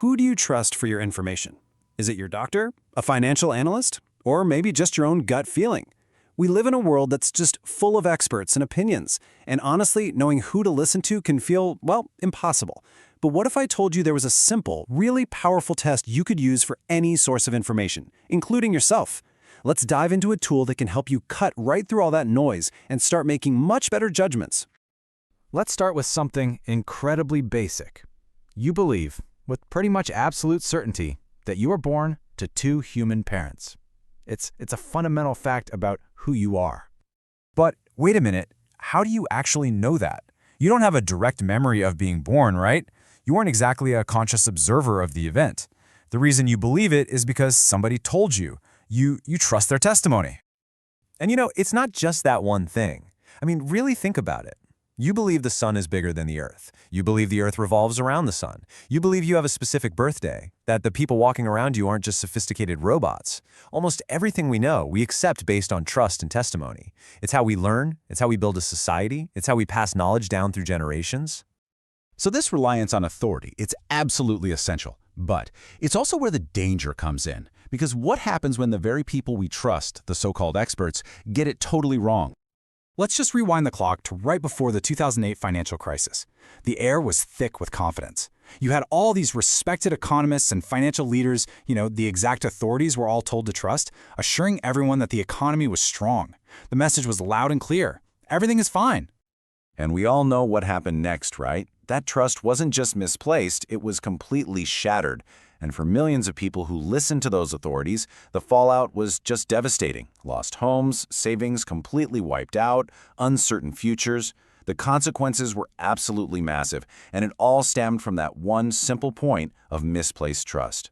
Who do you trust for your information? Is it your doctor, a financial analyst, or maybe just your own gut feeling? We live in a world that's just full of experts and opinions, and honestly, knowing who to listen to can feel, well, impossible. But what if I told you there was a simple, really powerful test you could use for any source of information, including yourself? Let's dive into a tool that can help you cut right through all that noise and start making much better judgments. Let's start with something incredibly basic. You believe, with pretty much absolute certainty, that you were born to two human parents. It's a fundamental fact about who you are. But wait a minute, how do you actually know that? You don't have a direct memory of being born, right? You weren't exactly a conscious observer of the event. The reason you believe it is because somebody told you. You trust their testimony. And it's not just that one thing. I mean, really think about it. You believe the sun is bigger than the earth. You believe the earth revolves around the sun. You believe you have a specific birthday, that the people walking around you aren't just sophisticated robots. Almost everything we know, we accept based on trust and testimony. It's how we learn, it's how we build a society, it's how we pass knowledge down through generations. So this reliance on authority, it's absolutely essential. But it's also where the danger comes in. Because what happens when the very people we trust, the so-called experts, get it totally wrong? Let's just rewind the clock to right before the 2008 financial crisis. The air was thick with confidence. You had all these respected economists and financial leaders, the exact authorities we're all told to trust, assuring everyone that the economy was strong. The message was loud and clear. Everything is fine. And we all know what happened next, right? That trust wasn't just misplaced, it was completely shattered. And for millions of people who listened to those authorities, the fallout was just devastating. Lost homes, savings completely wiped out, uncertain futures. The consequences were absolutely massive, and it all stemmed from that one simple point of misplaced trust.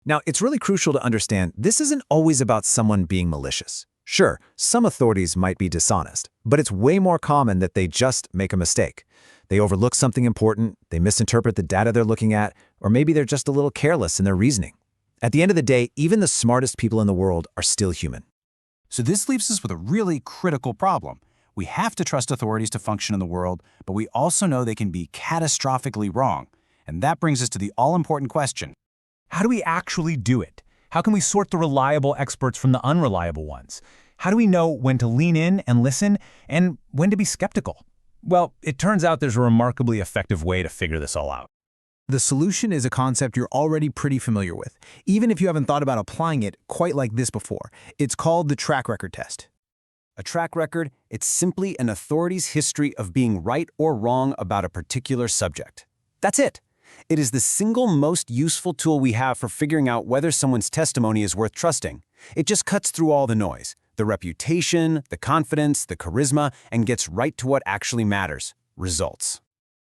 Now, it's really crucial to understand this isn't always about someone being malicious. Sure, some authorities might be dishonest, but it's way more common that they just make a mistake. They overlook something important, they misinterpret the data they're looking at, or maybe they're just a little careless in their reasoning. At the end of the day, even the smartest people in the world are still human. So this leaves us with a really critical problem. We have to trust authorities to function in the world, but we also know they can be catastrophically wrong. And that brings us to the all-important question. How do we actually do it? How can we sort the reliable experts from the unreliable ones? How do we know when to lean in and listen and when to be skeptical? Well, it turns out there's a remarkably effective way to figure this all out. The solution is a concept you're already pretty familiar with, even if you haven't thought about applying it quite like this before. It's called the track record test. A track record, it's simply an authority's history of being right or wrong about a particular subject. That's it. It is the single most useful tool we have for figuring out whether someone's testimony is worth trusting. It just cuts through all the noise, the reputation, the confidence, the charisma, and gets right to what actually matters: results.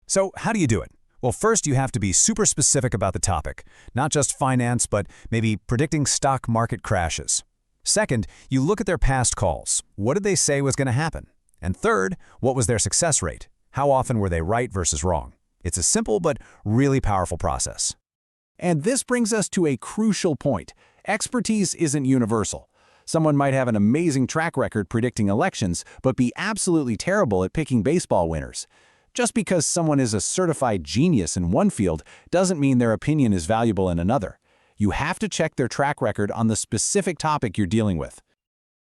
So how do you do it? Well, first you have to be super specific about the topic, not just finance, but maybe predicting stock market crashes. Second, you look at their past calls. What did they say was going to happen? And third, what was their success rate? How often were they right versus wrong? It's a simple but really powerful process. And this brings us to a crucial point. Expertise isn't universal. Someone might have an amazing track record predicting elections, but be absolutely terrible at picking baseball winners. Just because someone is a certified genius in one field doesn't mean their opinion is valuable in another. You have to check their track record on the specific topic you're dealing with.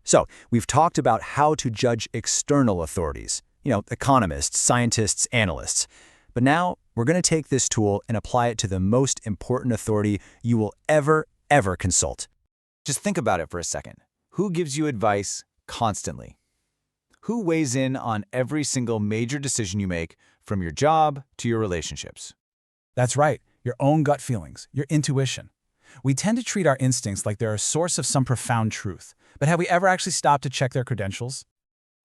So, we've talked about how to judge external authorities, economists, scientists, analysts. But now, we're going to take this tool and apply it to the most important authority you will ever consult. Just think about it for a second. Who gives you advice constantly? Who weighs in on every single major decision you make, from your job to your relationships? That's right, your own gut feelings, your intuition. We tend to treat our instincts like they're a source of some profound truth. But have we ever actually stopped to check their credentials?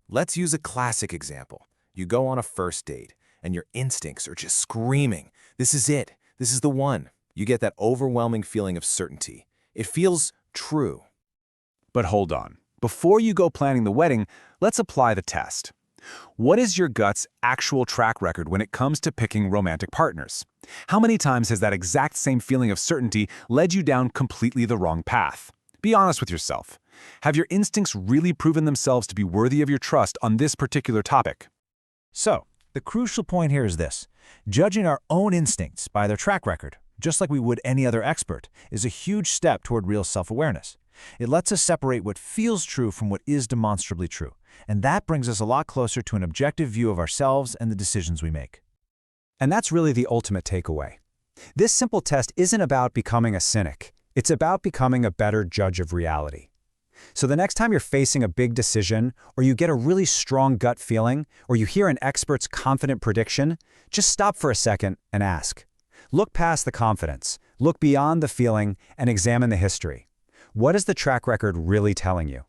Let's use a classic example. You go on a first date, and your instincts are just screaming, "This is it. This is the one." You get that overwhelming feeling of certainty. It feels true. But hold on. Before you go planning the wedding, let's apply the test. What is your gut's actual track record when it comes to picking romantic partners? How many times has that exact same feeling of certainty led you down completely the wrong path? Be honest with yourself. Have your instincts really proven themselves to be worthy of your trust on this particular topic? So, the crucial point here is this. Judging our own instincts by their track record just like we would any other expert, is a huge step toward real self-awareness. It lets us separate what feels true from what is demonstrably true, and that brings us a lot closer to an objective view of ourselves and the decisions we make. And that's really the ultimate takeaway. This simple test isn't about becoming a cynic. It's about becoming a better judge of reality. So the next time you're facing a big decision, or you get a really strong gut feeling, or you hear an expert's confident prediction, just stop for a second and ask. Look past the confidence, look beyond the feeling, and examine the history. What is the track record really telling you?